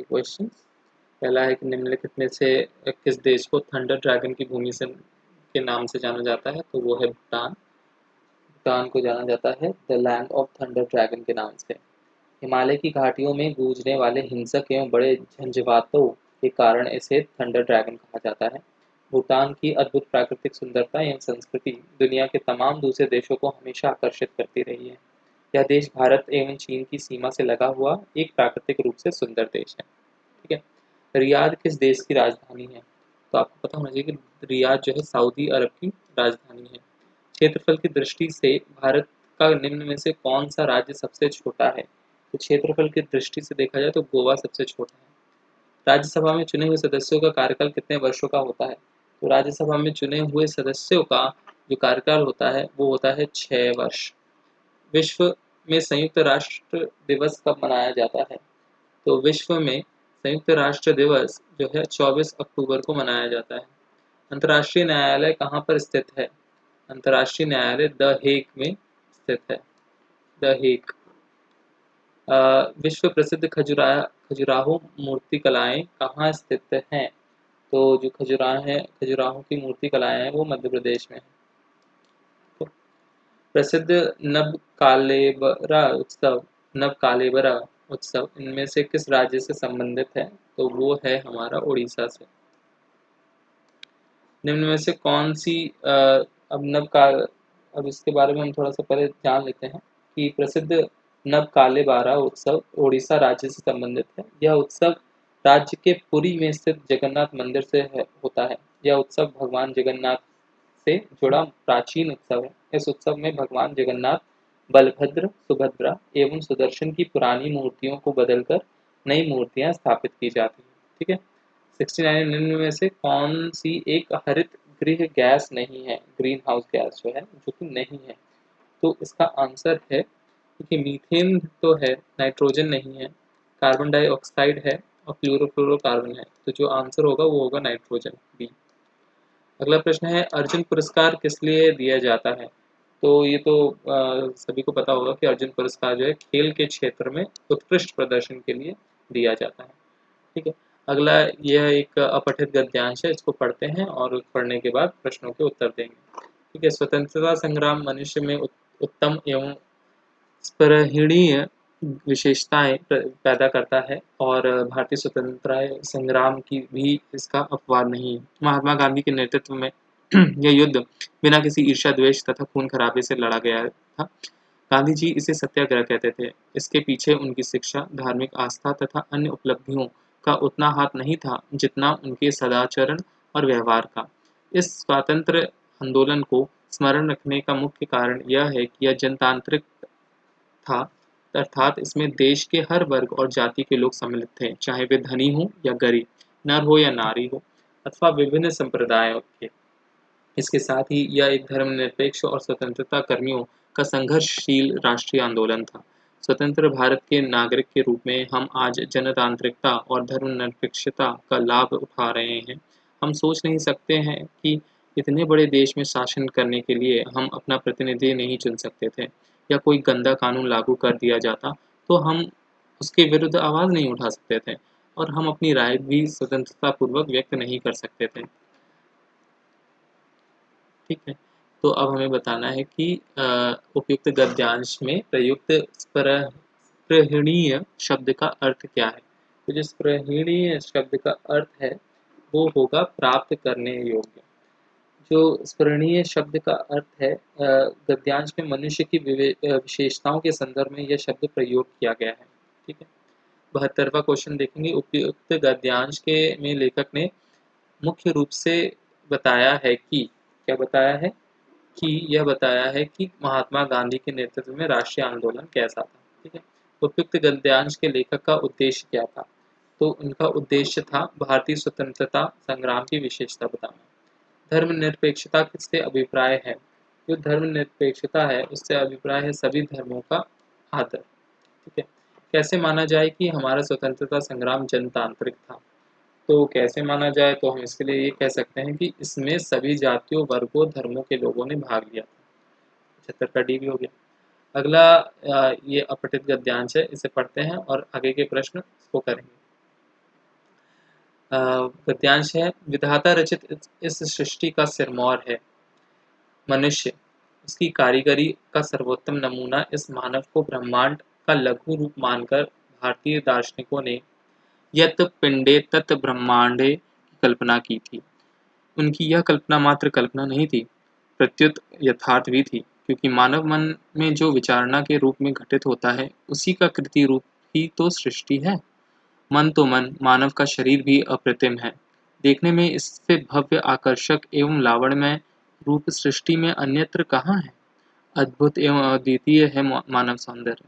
Question. पहला है कि निम्नलिखित में से किस देश को थंडर ड्रैगन की भूमि से के नाम से जाना जाता है? तो वो है भूटान। भूटान को जाना जाता है the land of thunder dragon के नाम से। हिमालय की घाटियों में गूंजने वाले हिंसक एवं बड़े झंझावातों के कारण इसे थंडर ड्रैगन कहा जाता है। भूटान की अद्भुत प्राकृतिक सुंदरता एवं संस्कृति दुनिया के तमाम दूसरे देशों को हमेशा आकर्षित करती रही है। यह देश भारत एवं चीन की सीमा से लगा हुआ एक प्राकृतिक रूप से सुंदर देश है। ठीक है। रियाद किस देश की राजधानी है? तो आपको पता होना चाहिए कि रियाद जो है सऊदी अरब की राजधानी है। क्षेत्रफल की दृष्टि से भारत का निम्न में से कौन सा राज्य सबसे छोटा है? तो क्षेत्रफल की दृष्टि से देखा जाए तो गोवा सबसे छोटा है। राज्यसभा में चुने हुए सदस्यों का कार्यकाल कितने वर्षों का होता है? तो राज्यसभा में चुने हुए सदस्यों का जो कार्यकाल होता है वो होता है 6 वर्ष। विश्व में संयुक्त राष्ट्र दिवस कब मनाया जाता है? तो विश्व में संयुक्त राष्ट्र दिवस जो है 24 अक्टूबर को मनाया जाता है। अंतर्राष्ट्रीय न्यायालय कहाँ पर स्थित है? अंतर्राष्ट्रीय न्यायालय द हेग में स्थित है। The Hague. विश्व प्रसिद्ध खजुराहो मूर्तिकलाएं कहाँ स्थित हैं? तो जो खजुराहो की मूर्तिकलाएं हैं वो मध्य प्रदेश में है। तो प्रसिद्ध नवकालेबरा उत्सव इनमें से किस राज्य से संबंधित है? तो वो है हमारा उड़ीसा से। निम्न में से कौन सी अब नवकाल अब इसके बारे में हम थोड़ा सा पहले जान लेते हैं कि प्रसिद्ध नवकालेबारा उत्सव उड़ीसा राज्य से संबंधित है। यह उत्सव राज्य के पुरी में स्थित जगन्नाथ मंदिर से होता है। यह उत्सव भगवान जगन्नाथ से जुड़ा प्राचीन उत्सव है। इस उत्सव में भगवान जगन्नाथ, बलभद्र, सुभद्रा एवं सुदर्शन की पुरानी मूर्तियों को बदलकर नई मूर्तियां स्थापित की जाती हैं। ठीक है। 69 निम्न में से कौन सी एक हरित गृह गैस नहीं है? ग्रीन हाउस गैस जो है जो कि नहीं है। तो इसका आंसर है क्योंकि मीथेन तो है, नाइट्रोजन नहीं है, कार्बन डाइऑक्साइड है और क्लोरोफ्लोरोकार्बन है। तो जो आंसर होगा वो होगा नाइट्रोजन, बी। अगला प्रश्न है अर्जुन पुरस्कार किस लिए दिया जाता है? तो ये तो सभी को पता होगा कि अर्जुन पुरस्कार जो है खेल के क्षेत्र में उत्कृष्ट प्रदर्शन के लिए दिया जाता है। ठीक है। अगला यह एक अपठित गद्यांश है, इसको पढ़ते हैं और पढ़ने के बाद प्रश्नों के उत्तर देंगे। ठीक है। स्वतंत्रता संग्राम मनुष्य में उत्तम एवं स्पृहणीय विशेषताएं पैदा करता है और भारतीय स्वतंत्रता संग्राम की भी इसका अपवाद नहीं है। महात्मा गांधी के नेतृत्व में यह युद्ध बिना किसी ईर्ष्या द्वेष तथा खून खराबे से लड़ा गया था। गांधी जी इसे सत्याग्रह कहते थे। इसके पीछे उनकी शिक्षा, धार्मिक आस्था तथा अन्य उपलब्धियों का उतना हाथ नहीं था जितना उनके सदाचरण और व्यवहार का। इस स्वातंत्र्य आंदोलन को स्मरण रखने का मुख्य कारण यह है कि यह जनतांत्रिक था, अर्थात इसमें देश के हर वर्ग और जाति के लोग सम्मिलित थे, चाहे वे धनी हो या गरीब, नर हो या नारी हो, अथवा विभिन्न संप्रदायों के। इसके साथ ही यह एक धर्मनिरपेक्ष और स्वतंत्रता कर्मियों का संघर्षशील राष्ट्रीय आंदोलन था। स्वतंत्र भारत के नागरिक के रूप में हम आज जनतांत्रिकता और धर्मनिरपेक्षता का लाभ उठा रहे हैं। हम सोच नहीं सकते हैं कि इतने बड़े देश में शासन करने के लिए हम अपना प्रतिनिधि नहीं चुन सकते थे, या कोई गंदा कानून लागू कर दिया जाता तो हम उसके विरुद्ध आवाज़ नहीं उठा सकते थे, और हम अपनी राय भी स्वतंत्रतापूर्वक व्यक्त नहीं कर सकते थे। ठीक है। तो अब हमें बताना है कि उपयुक्त गद्यांश में प्रयुक्त स्पृहणीय शब्द का अर्थ क्या है? तो जो स्पृहणीय शब्द का अर्थ है वो होगा प्राप्त करने योग्य। जो स्पृहणीय शब्द का अर्थ है गद्यांश में मनुष्य की विशेषताओं के संदर्भ में यह शब्द प्रयोग किया गया है। ठीक है। 72वां क्वेश्चन देखेंगे। उपयुक्त गद्यांश के में लेखक ने मुख्य रूप से बताया है कि क्या बताया है कि यह बताया है कि महात्मा गांधी के नेतृत्व में राष्ट्रीय आंदोलन कैसा था। ठीक है। उपयुक्त गद्यांश के लेखक का उद्देश्य क्या था? तो उनका उद्देश्य था भारतीय स्वतंत्रता संग्राम की विशेषता बताना। धर्मनिरपेक्षता किससे अभिप्राय है? जो धर्मनिरपेक्षता है उससे अभिप्राय है सभी धर्मों का आदर। ठीक है। कैसे माना जाए कि हमारा स्वतंत्रता संग्राम जनतांत्रिक था? तो कैसे माना जाए, तो हम इसके लिए ये कह सकते हैं कि इसमें सभी जातियों, वर्गों, धर्मों के लोगों ने भाग लिया था। 75 का डी भी हो गया। अगला ये अपठित गद्यांश है, इसे पढ़ते हैं और आगे के प्रश्न इसको करेंगे। गद्यांश है। विधाता रचित इस सृष्टि का सिरमौर है मनुष्य, उसकी कारीगरी का सर्वोत्तम नमूना। इस मानव को ब्रह्मांड का लघु रूप मानकर भारतीय दार्शनिकों ने यत् पिंडे तत् ब्रह्मांडे की कल्पना की थी। उनकी यह कल्पना मात्र कल्पना नहीं थी, प्रत्युत यथार्थ भी थी, क्योंकि मानव मन में जो विचारणा के रूप में घटित होता है, उसी का कृति रूप ही तो सृष्टि है। मन तो मन, मानव का शरीर भी अप्रतिम है। देखने में इससे भव्य, आकर्षक एवं लावण्यमय रूप सृष्टि में अन्यत्र कहाँ है। अद्भुत एवं अद्वितीय है मानव सौंदर्य।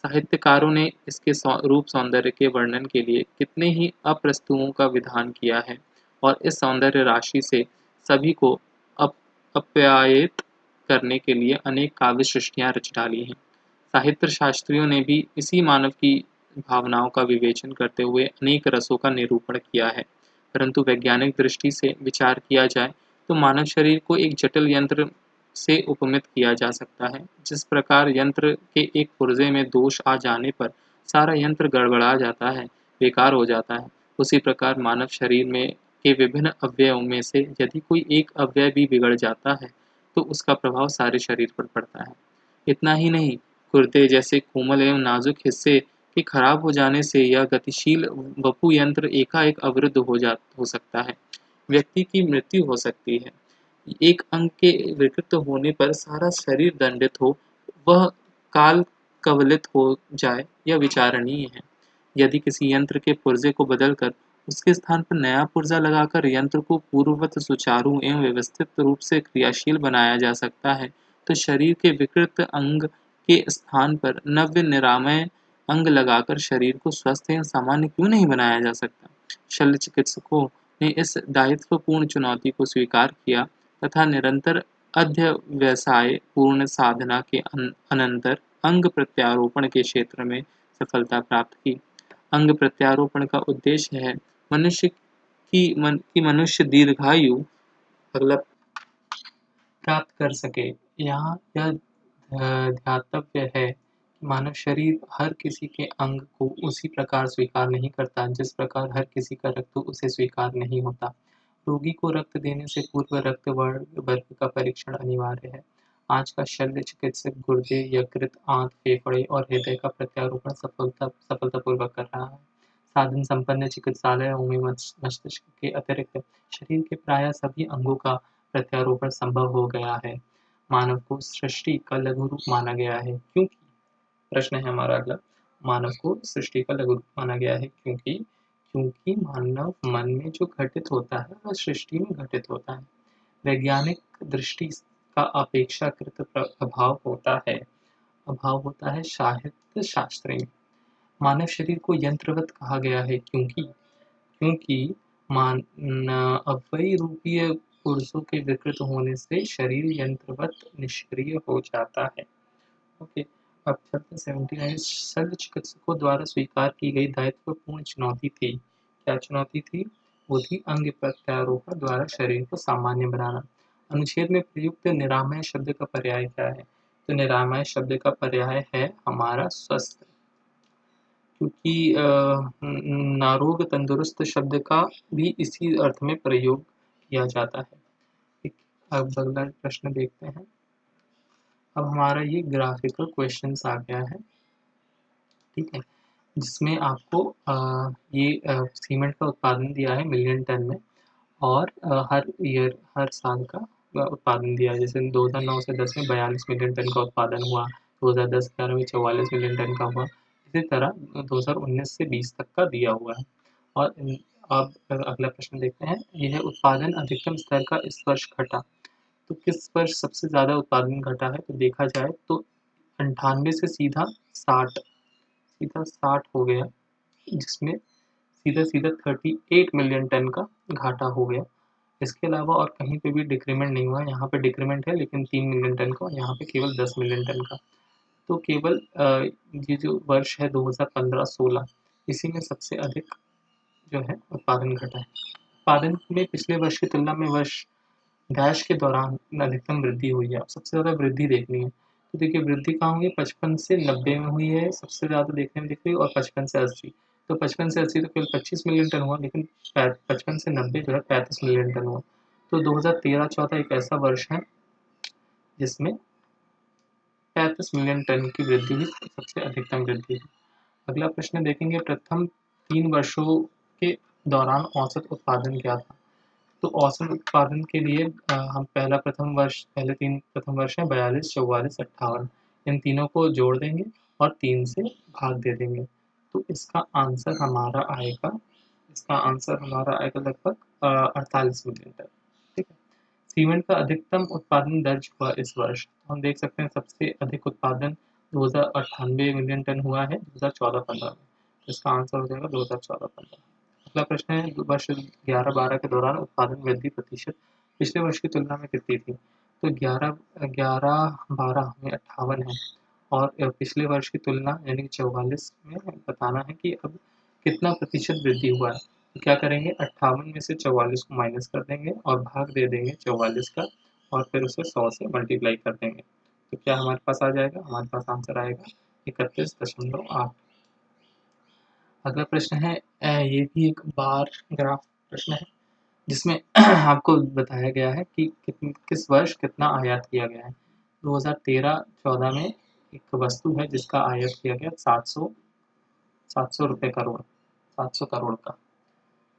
साहित्यकारों ने इसके रूप सौंदर्य के वर्णन के लिए कितने ही अप्रस्तुओं का विधान किया है और इस सौंदर्य राशि से सभी को अप्यायित करने के लिए अनेक काव्य सृष्टियां रच डाली हैं। साहित्य शास्त्रियों ने भी इसी मानव की भावनाओं का विवेचन करते हुए अनेक रसों का निरूपण किया है। परंतु वैज्ञानिक दृष्टि से विचार किया जाए तो मानव शरीर को एक जटिल यंत्र से उपमित किया जा सकता है। जिस प्रकार यंत्र के एक पुर्जे में दोष आ जाने पर सारा यंत्र गड़बड़ा जाता है, बेकार हो जाता है, उसी प्रकार मानव शरीर में के विभिन्न अवयवों में से यदि कोई एक अवयव भी बिगड़ जाता है, तो उसका प्रभाव सारे शरीर पर पड़ता है। इतना ही नहीं, गुर्दे जैसे कोमल एवं नाजुक हिस्से के खराब हो जाने से यह गतिशील वपु यंत्र एकाएक अवरुद्ध हो सकता है। व्यक्ति की मृत्यु हो सकती है। एक अंग के विकृत होने पर सारा शरीर दंडित हो, वह काल कवलित हो जाए, यह विचारणीय है। यदि किसी यंत्र के पुर्जे को बदलकर उसके स्थान पर नया पुर्जा लगाकर यंत्र को पूर्ववत सुचारू एवं व्यवस्थित रूप से क्रियाशील बनाया जा सकता है, तो शरीर के विकृत अंग के स्थान पर नव्य निरामय अंग लगाकर शरीर को स्वस्थ एवं सामान्य क्यों नहीं बनाया जा सकता। शल्य चिकित्सकों ने इस दायित्वपूर्ण चुनौती को स्वीकार किया तथा निरंतर अध्यवसाय पूर्ण साधना के अनंतर अंग प्रत्यारोपण के क्षेत्र में सफलता प्राप्त की। अंग प्रत्यारोपण का उद्देश्य है मनुष्य दीर्घायु अगला प्राप्त कर सके। यहाँ यह ध्यातव्य है कि मानव शरीर हर किसी के अंग को उसी प्रकार स्वीकार नहीं करता जिस प्रकार हर किसी का रक्त उसे स्वीकार नहीं होता। रोगी को रक्त देने से पूर्व रक्त वर्ग का परीक्षण अनिवार्य है। आज का शल्य चिकित्सक गुर्दे, यकृत, आंत, फेफड़े और हृदय का प्रत्यारोपण सफलतापूर्वक कर रहा है। साधन संपन्न चिकित्सालयों में मस्तिष्क के अतिरिक्त शरीर के प्रायः सभी अंगों का प्रत्यारोपण संभव हो गया है। मानव को सृष्टि का लघु रूप माना गया है क्योंकि प्रश्न है हमारा अगला, मानव को सृष्टि का लघु रूप माना गया है क्योंकि मानव मन में जो घटित होता है वह सृष्टि में घटित होता है। वैज्ञानिक दृष्टि का अपेक्षाकृत अभाव होता है साहित्य शास्त्र में। मानव शरीर को यंत्रवत कहा गया है क्योंकि अव्ययी रूपीय पुरुषों के विकृत होने से शरीर यंत्रवत निष्क्रिय हो जाता है। ओके, अब चलते 79 शल्य चिकित्सकों द्वारा स्वीकार की गई दायित्वपूर्ण चुनौती थी। क्या चुनौती थी? वो थी अंग प्रत्यारोपण द्वारा शरीर को सामान्य बनाना। अनुच्छेद में प्रयुक्त निरामय शब्द का पर्याय क्या है? तो निरामय शब्द का पर्याय है हमारा स्वस्थ, क्योंकि नारोग तंदुरुस्त शब्द का भी इसी अर्थ में प्रयोग किया जाता है। ठीक, अब अगला प्रश्न देखते हैं। अब हमारा ये ग्राफिकल क्वेश्चंस आ गया है, ठीक है, जिसमें आपको ये सीमेंट का उत्पादन दिया है मिलियन टन में और हर साल का उत्पादन दिया है। जैसे 2009 से 10 में 42 मिलियन टन का उत्पादन हुआ, 2010-11 में 44 मिलियन टन का हुआ, इसी तरह 2019 से 20 तक का दिया हुआ है। और अब अगला प्रश्न देखते हैं। यह उत्पादन अधिकतम स्तर का इस वर्ष घटा, तो किस वर्ष सबसे ज़्यादा उत्पादन घटा है? तो देखा जाए तो 98 से सीधा 60 हो गया, जिसमें सीधा 38 मिलियन टन का घाटा हो गया। इसके अलावा और कहीं पे भी डिक्रीमेंट नहीं हुआ। यहाँ पे डिक्रीमेंट है लेकिन 3 मिलियन टन का, और यहाँ पे केवल 10 मिलियन टन का। तो केवल ये जो वर्ष है 2015-16, इसी में सबसे अधिक जो है उत्पादन घटा है। उत्पादन में पिछले वर्ष की तुलना में वर्ष डैश के दौरान अधिकतम वृद्धि हुई है। अब सबसे ज़्यादा वृद्धि देखनी है, तो देखिए वृद्धि कहाँ हुई है? 55 से 90 में हुई है, सबसे ज़्यादा देखने में दिख रही है, और 55 से 80। तो 55 से 80 तो केवल 25 मिलियन टन हुआ, लेकिन 55 से 90 जो है 35 मिलियन टन हुआ। तो 2013-14 एक ऐसा वर्ष है जिसमें 35 मिलियन टन की वृद्धि हुई, सबसे अधिकतम वृद्धि हुई। अगला प्रश्न देखेंगे, प्रथम 3 वर्षों के दौरान औसत उत्पादन क्या था? तो औसत उत्पादन के लिए हम प्रथम वर्ष है 42, 44, 58, इन तीनों को जोड़ देंगे और 3 से भाग दे देंगे। तो इसका आंसर हमारा आएगा लगभग 48 मिलियन टन। ठीक है। सीमेंट का अधिकतम उत्पादन दर्ज हुआ इस वर्ष, तो हम देख सकते हैं सबसे अधिक उत्पादन 2098 मिलियन टन हुआ है 2014-15 में। तो इसका आंसर हो जाएगा 2014-15। अगला प्रश्न है, वर्ष 11-12 के दौरान उत्पादन वृद्धि प्रतिशत पिछले वर्ष की तुलना में कितनी थी? तो 11-12 में 58 है, और पिछले वर्ष की तुलना यानी कि 44 में बताना है कि अब कितना प्रतिशत वृद्धि हुआ है। तो क्या करेंगे, 58 में से 44 को माइनस कर देंगे और भाग दे देंगे 44 का, और फिर उसे 100 से मल्टीप्लाई कर देंगे। तो क्या हमारे पास आ जाएगा, हमारे पास आंसर आएगा 31.8। अगला प्रश्न है, ये भी एक बार ग्राफ प्रश्न है जिसमें आपको बताया गया है कि किस वर्ष कितना आयात किया गया है। 2013-14 में एक वस्तु है जिसका आयात किया गया 700 रुपये करोड़, 700 करोड़ का।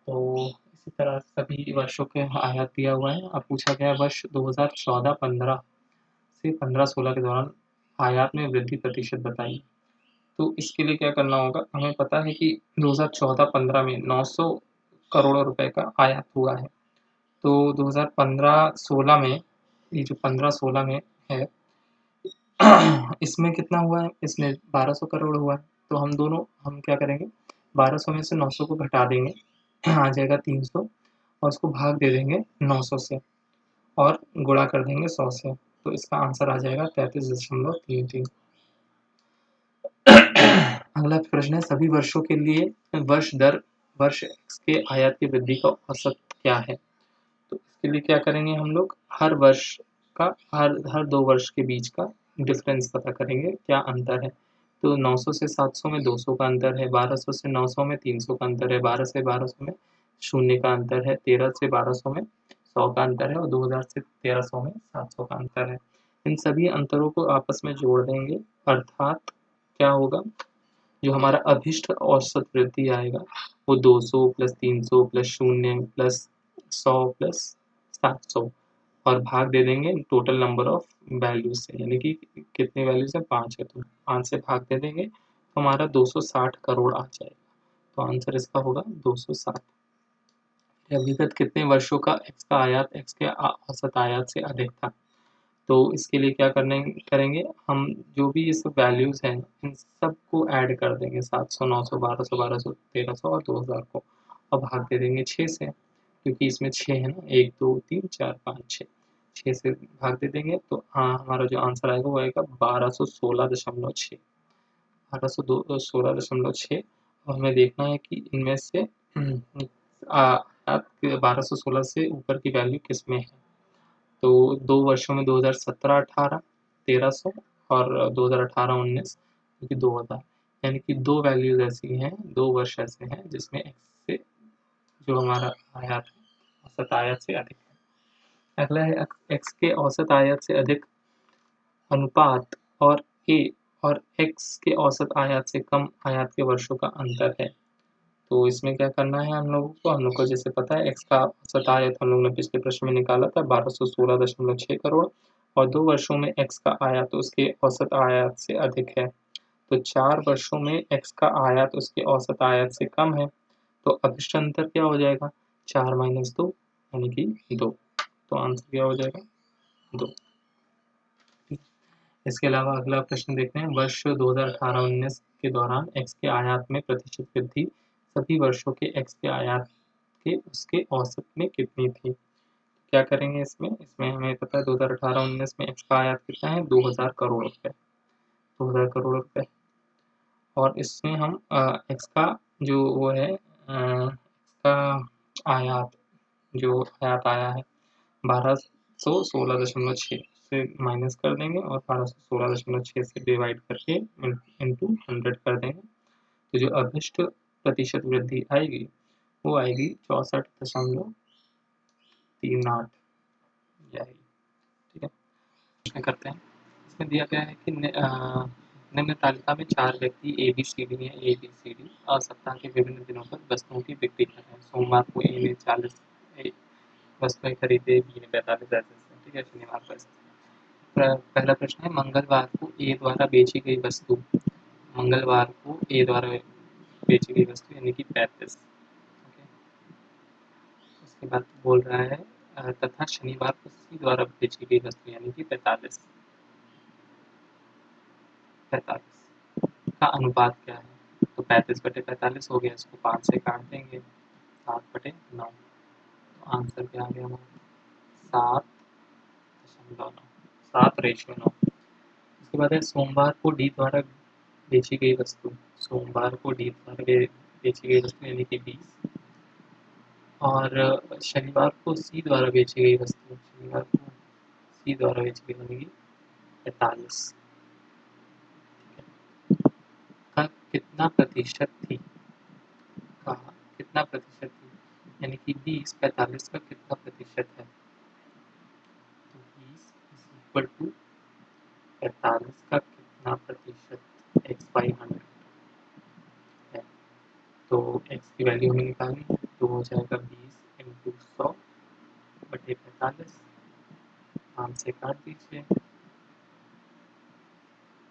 तो इसी तरह सभी वर्षों के आयात दिया हुआ है। अब पूछा गया वर्ष 2014-15 से 15-16 के दौरान आयात में वृद्धि प्रतिशत बताइए। तो इसके लिए क्या करना होगा, हमें पता है कि 2014-15 में 900 करोड़ रुपए का आयात हुआ है। तो 2015-16 में, ये जो 15-16 में है इसमें कितना हुआ है, इसमें 1200 करोड़ हुआ है। तो हम क्या करेंगे, 1200 में से 900 को घटा देंगे, आ जाएगा 300, और उसको भाग दे देंगे 900 से और गुणा कर देंगे 100 से। तो इसका आंसर आ जाएगा 33.33। अगला प्रश्न है, सभी वर्षों के लिए वर्ष x के आयात की वृद्धि का औसत क्या है? तो इसके लिए क्या करेंगे, हम लोग हर वर्ष का हर 2 वर्ष के बीच का डिफरेंस पता करेंगे, क्या अंतर है। तो 900 से 700 में 200 का अंतर है, 1200 से 900 में 300 का अंतर है, 12 से 1200 में 0 का अंतर है, 13 से 1200 में 100 का अंतर है, और 2000 से 1300 में 700 का अंतर है। इन सभी अंतरों को आपस में जोड़ देंगे, अर्थात क्या होगा, जो हमारा अभिष्ट औसत वृद्धि आएगा वो 200 प्लस 300 प्लस 0 प्लस 100 प्लस 700, और भाग दे देंगे टोटल नंबर ऑफ वैल्यूज से, यानी कि कितने वैल्यूज है, 5 है, तो 5 से भाग दे देंगे तो हमारा 260 करोड़ आ जाएगा। तो आंसर इसका होगा 260। विगत कितने वर्षों का एक्स का आयात एक्स के औसत आयात से अधिक था? तो इसके लिए क्या करेंगे, हम जो भी ये सब वैल्यूज़ हैं इन सबको ऐड कर देंगे, 700, 900, 1200, 1300 और 2000 को, और भाग दे देंगे 6 से, क्योंकि इसमें 6 है ना, 1 2 3 4 5 6, 6 से भाग दे देंगे तो हाँ, हमारा जो आंसर आएगा वो आएगा 1216.6, 1216.6। और हमें देखना है कि इनमें से 1216 से ऊपर की वैल्यू किस में है। तो 2 वर्षों में 2017-18 1300 और 2018-19 जो कि 2000, यानी कि 2 वैल्यूज़ ऐसी हैं, 2 वर्ष ऐसे हैं जिसमें एक्स से जो हमारा आयात है, औसत आयात से अधिक है। अगला है एक्स के औसत आयात से अधिक अनुपात और ए और एक्स के औसत आयात से कम आयात के वर्षों का अंतर है। तो इसमें क्या करना है, हम लोग को जैसे पता है एक्स का औसत आयत हम लोग ने पिछले प्रश्न में निकाला था 1216.6 करोड़, और 2 वर्षों में एक्स का आयात उसके औसत आयात से अधिक है। तो 4 वर्षों में एक्स का आयात उसके औसत आयात से कम है, तो अभिष्ट अंतर क्या हो जाएगा, 4 माइनस 2 यानी कि 2। तो आंसर क्या हो जाएगा, 2। इसके अलावा अगला प्रश्न देखते हैं, वर्ष 2018-19 के दौरान एक्स के आयात में प्रतिशत वृद्धि सभी वर्षों के एक्स के आयात के उसके औसत में कितनी थी? क्या करेंगे इसमें हमें पता है 2018-19 में एक्स का आयात कितना है, 2000 करोड़ रुपए, 2000 करोड़ रुपए। और इसमें हम एक्स का जो वो है इसका आयात जो आयात आया है 1216.6 से माइनस कर देंगे और 1216.6 से डिवाइड करके इंटू 100 कर देंगे। तो जो अभिष्ट प्रतिशत वृद्धि आएगी वो आएगी 64.38 ये आएगी। ठीक है, प्रश्न करते हैं। इसमें दिया गया है कि निम्न तालिका में 4 व्यक्ति ए बी सी डी सप्ताह के विभिन्न दिनों पर वस्तुओं की बिक्री कर रहे हैं। सोमवार को ए ने 40 वस्तुएं खरीदे, बी ने 45 ऐसे। ठीक है, शनिवार को ऐसे। पहला प्रश्न है मंगलवार को ए द्वारा बेची गई वस्तु, मंगलवार को ए द्वारा बेची गई वस्तु यानी कि 35। ओके, उसके बाद बोल रहा है तथा शनिवार को सी द्वारा बेची गई वस्तु यानी कि 45 का अनुपात क्या है? तो 35/45 हो गया, इसको 5 से काट देंगे, 7/9। तो आंसर क्या आ गया हमारा? 7.9, 7:9। उसके बाद है सोमवार को डी द्वारा बेची गई वस्तु, सोमवार को डी द्वारा बेची गई वस्तु यानी कि 20, और शनिवार को सी द्वारा बेची गई वस्तु, शनिवार को सी द्वारा बेची गई यानी कि 45 का कितना प्रतिशत थी, का कितना प्रतिशत थी, यानी कि 20 45 का कितना प्रतिशत है? तो 20 इज इक्वल टू 45 का कितना प्रतिशत, x/100 है। तो x की वैल्यू हमें निकालनी है, तो हो जाएगा 20 × 100/45, 5 से काट दीजिए।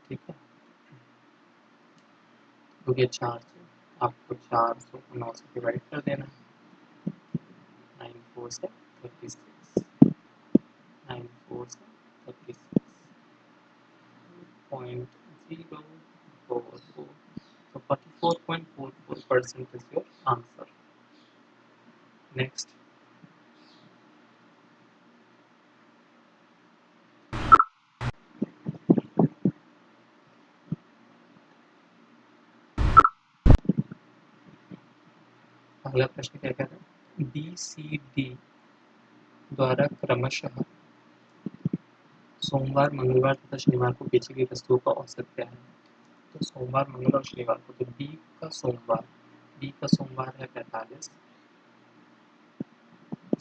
ठीक है, तो ये 400, आपको 400 को 9 से डिवाइड कर देना है। 9 4 से 36, 9 4 से 36 0.044, so 44.44% is your answer. Next, अगला प्रश्न क्या कहता है? बी सी डी द्वारा क्रमशः सोमवार, मंगलवार तथा शनिवार को बेची गई वस्तुओं का औसत क्या है? तो सोमवार, मंगलवार और शनिवार को, तो बी का सोमवार है 45,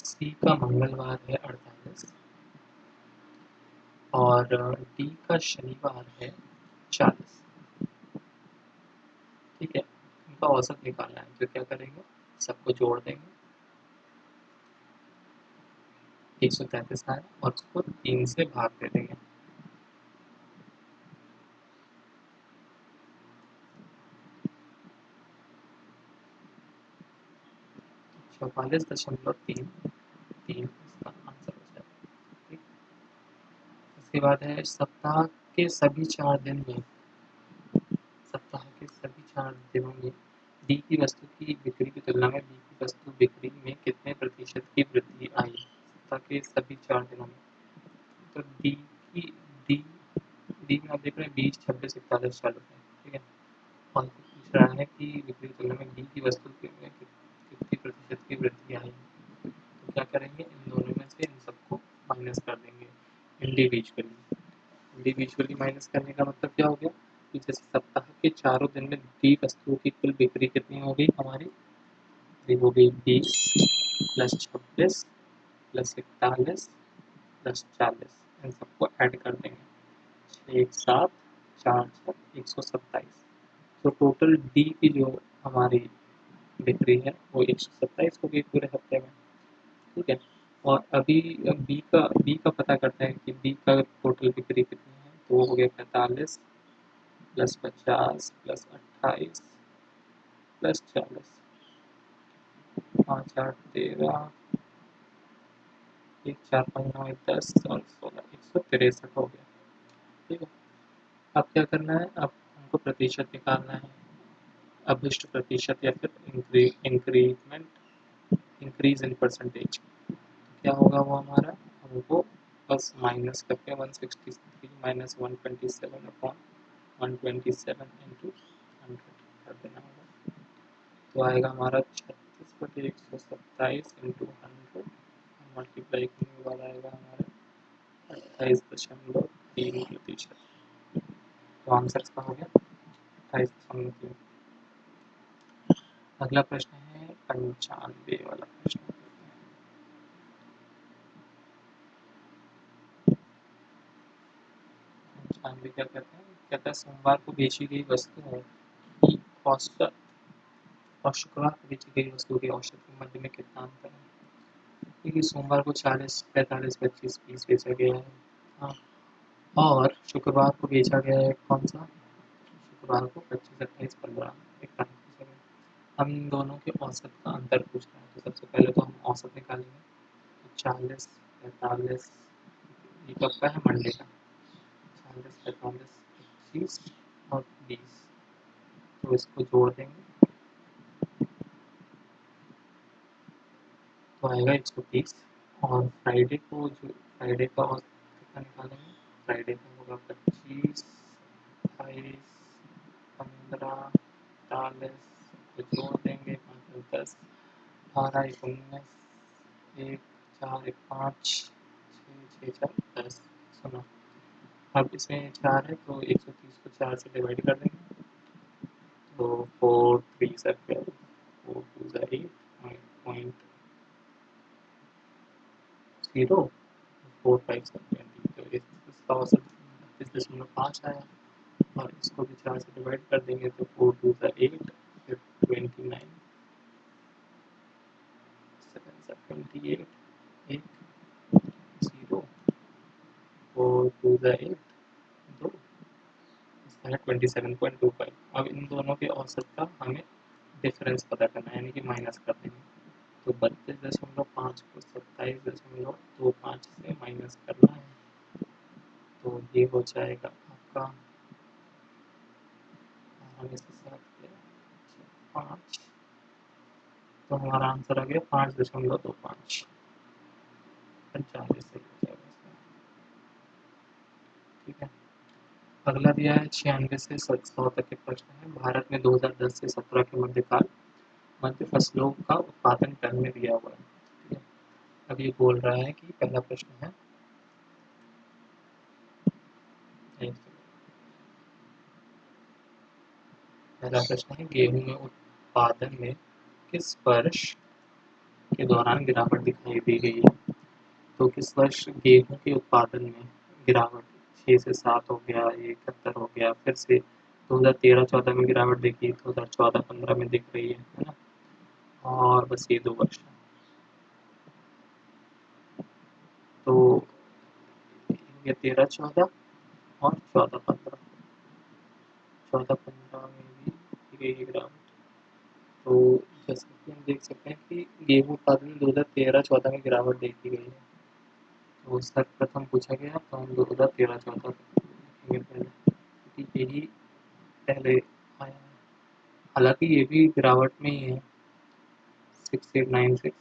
सी का मंगलवार है 48 और डी का शनिवार है 40। ठीक है, इनका औसत निकालना है, तो क्या करेंगे? सबको जोड़ देंगे, 133 आया और उसको 3 से भाग दे देंगे। तो 44.33 इसका आंसर हो जाएगा। ठीक, इसके बाद है सप्ताह के सभी 4 दिन में, सप्ताह के सभी 4 दिनों में डी की वस्तु की बिक्री की तुलना में बी की वस्तु बिक्री में कितने प्रतिशत की वृद्धि आई? सप्ताह के सभी 4 दिनों में, तो डी डी डी में आप देख रहे हैं 20, 26, 41, 40 है। ठीक है, और पूछ रहा है कि बिक्री की तुलना में बी की वस्तु में कितनी प्रतिशत की वृद्धि आई? तो क्या करेंगे? इन दोनों में से इन सबको माइनस कर देंगे इंडिविजुअली। इंडिविजुअली माइनस करने का मतलब क्या हो गया कि जैसे सप्ताह के चारों दिन में डी वस्तुओं की कुल बिक्री कितनी हो गई हमारी? हो गई 20 + 26 + 41 + 40, इन सबको ऐड कर देंगे, 1 7 4 6 127। तो टोटल डी की जो हमारी बिक्री है वो 127 हो गई पूरे हफ्ते में। ठीक है, और अभी बी का पता करते हैं कि बी का टोटल बिक्री कितनी है, तो वो हो गया 45 + 50 + 28 + 40, 5 8 13, 1 4 5 9 10 और 16, 163 हो गया। ठीक है, अब क्या करना है? अब हमको प्रतिशत निकालना है, अभिष्ट प्रतिशत या फिर इंक्रीज इन परसेंटेज। क्या होगा वो हमारा? हमको बस माइनस करके 163 - 127/127 × 100 कर देना होगा, तो आएगा हमारा 36/127 × 100, मल्टीप्लाई करने के बाद आएगा हमारा 28.3%। तो आंसर इसका हो गया 28.3। अगला प्रश्न है 95 वाला प्रश्न। 95 क्या कहते हैं? कहता है सोमवार को बेची गई वस्तुओं की औसत और शुक्रवार को बेची गई वस्तुओं की औसत के मध्य में कितना अंतर है? क्योंकि सोमवार को 40, 45, 25, 30 बेचा गया है। हाँ, और शुक्रवार को बेचा गया है कौन सा? शुक्रवार को 25, 28, 15, 41 बेचा गया। हम इन दोनों के औसत का अंतर पूछ रहे हैं, तो सबसे पहले तो हम औसत निकालेंगे। तो 40, 45, ये कब का है? मंडे का। 40, 45, 25 और 20, तो इसको जोड़ देंगे तो आएगा 130। और फ्राइडे को जो फ्राइडे का औसत कितना निकालेंगे? फ्राइडे का होगा 25, 28, 15, 40, तो जोड़ देंगे 5, 10, 18, 19, 1, 4, 1, 5, 6, 6, 4, 10। सुनो, अब इसमें 4 है तो 130 को 4 से डिवाइड कर देंगे, तो 4 3 सर्कल, 4 2 8, 0, 4 5 7 20, तो इसका औसत 32.5 आया। और इसको भी 4 से डिवाइड कर देंगे तो 4 2 8, फिर 29, 7 28, 1, 0, 4 2 8, 2, इसका है 27.25। अब इन दोनों के औसत का हमें डिफरेंस पता करना है, यानी कि माइनस कर देंगे। तो 32.5 को 27.25 से माइनस करना है, तो ये हो जाएगा आपका 5, तो हमारा आंसर आ गया 5.25, 45 से हो जाएगा इसका। ठीक है, अगला दिया है 96 से 100 तक के प्रश्न है। भारत में 2010 से 17 के मध्य फसलों का उत्पादन टन में दिया हुआ है। ठीक है, अब ये बोल रहा है कि पहला प्रश्न है, पहला प्रश्न है गेहूं में उत्पादन में किस वर्ष के दौरान गिरावट दिखाई दी गई है? तो किस वर्ष गेहूं के उत्पादन में गिरावट 6 से 7 हो गया, 71 हो गया, फिर से 2013-14 में गिरावट देखी, 2014-15 में दिख रही है ना? और बस ये 2 वर्ष है। तो ये 13-14 और 14-15, 14-15 में भी दिख गई है गिरावट। तो जैसे कि हम देख सकते हैं कि गेहूं उत्पादन में 2013-14 में गिरावट देखी गई है, तो सर्वप्रथम पूछा गया तो हम 2013-14 देखेंगे पहले, क्योंकि यही पहले आया है। हालांकि ये भी गिरावट में ही है, 6896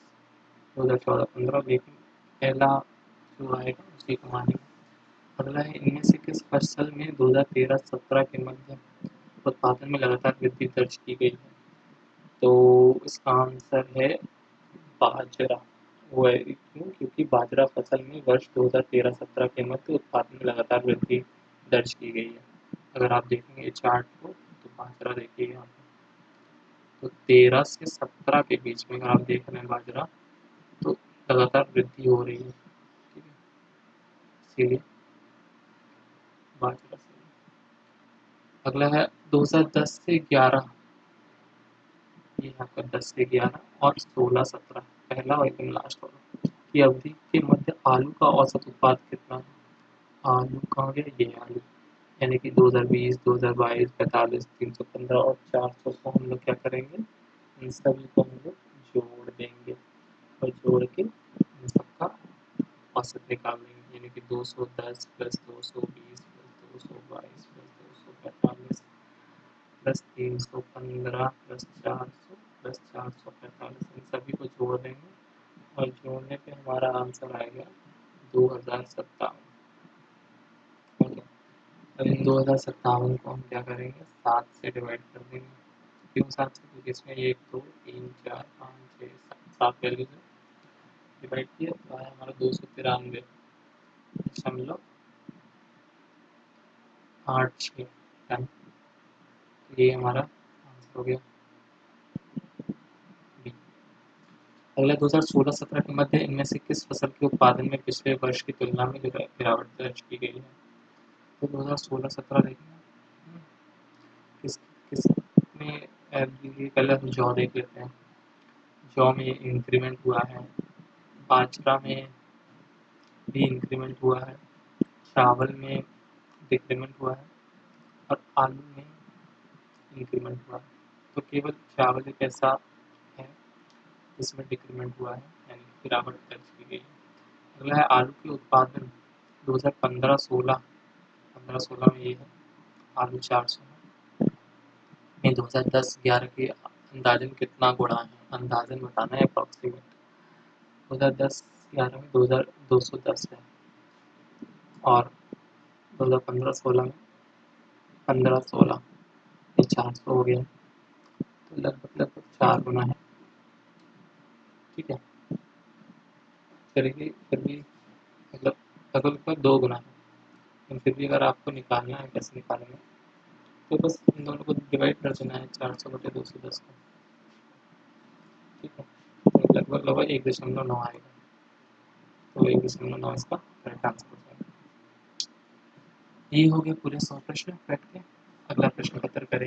2014-15, लेकिन पहला जो आएगा उसी को मानेंगे। अगला है, इनमें से किस फसल में 2013-17 के मध्य उत्पादन में लगातार वृद्धि दर्ज की गई है? तो इसका आंसर है बाजरा। वो है क्यों? क्योंकि बाजरा फसल में वर्ष 2013-17 के मध्य उत्पादन में लगातार वृद्धि दर्ज की गई है। अगर आप देखेंगे चार्ट को तो बाजरा देखिए यहाँ पे, तो 13 से 17 के बीच में अगर आप देख रहे हैं बाजरा, तो लगातार वृद्धि हो रही है। ठीक है, इसीलिए बाजरा सही है। अगला है 2010 से 11, ये आपका 10 से 11 और 16-17, पहला और एकदम लास्ट वाला की अवधि के मध्य आलू का औसत उत्पाद कितना है? आलू कहाँ गया? ये आलू, यानी कि 2020, 2022, 45, 315 और 400 को हम लोग क्या करेंगे? इन सभी को हम लोग जोड़ देंगे, और जोड़ के इन सबका औसत निकाल लेंगे, यानी कि 210 plus 220 plus 222 plus 245 plus 315 plus 400 plus 445, इन सभी को जोड़ देंगे, और जोड़ने पे हमारा आंसर आएगा 2057। अब इन 2057 को हम क्या करेंगे? 7 से डिवाइड कर देंगे। क्यों 7 से? क्योंकि इसमें 1 2 3 4 5 6 7 वैल्यूज है, डिवाइड किया तो आया हमारा 293.86। ये हमारा आंसर हो गया। अगला 2016-17 के मध्य इनमें से किस फसल के उत्पादन में पिछले वर्ष की तुलना में गिरावट दर्ज की गई है? तो 2016-17 देखिए किस किस में पहले हम जौ देख लेते हैं। जौ में इंक्रीमेंट हुआ है, बाजरा में भी इंक्रीमेंट हुआ है, चावल में डिक्रीमेंट हुआ है और आलू में इंक्रीमेंट हुआ है। तो केवल चावल एक ऐसा है जिसमें डिक्रीमेंट हुआ है, यानी गिरावट दर्ज की गई है। अगला है आलू के उत्पादन 2015-16 15-16 में ये है आलू 400 में 2010-11 के अंदाजन कितना गुणा है? अंदाजन बताना है, अप्रॉक्सीमेट। 2010-11 में 2210 है और 2015-16 में 15-16 ये 400 हो गया, तो लगभग लगभग 4 गुना है। ठीक है, फिर भी मतलब लगभग 2 गुना है, लेकिन फिर भी अगर आपको निकालना है कैसे निकालेंगे, तो बस इन दोनों को डिवाइड कर देना है 400/210 को। ठीक है, तो लगभग लगभग 1.9 आएगा, तो 1.9 इसका करेक्ट आंसर हो जाएगा। ये हो गए पूरे 100 प्रश्न फैक्ट के। अगला प्रश्न का उत्तर करेंगे।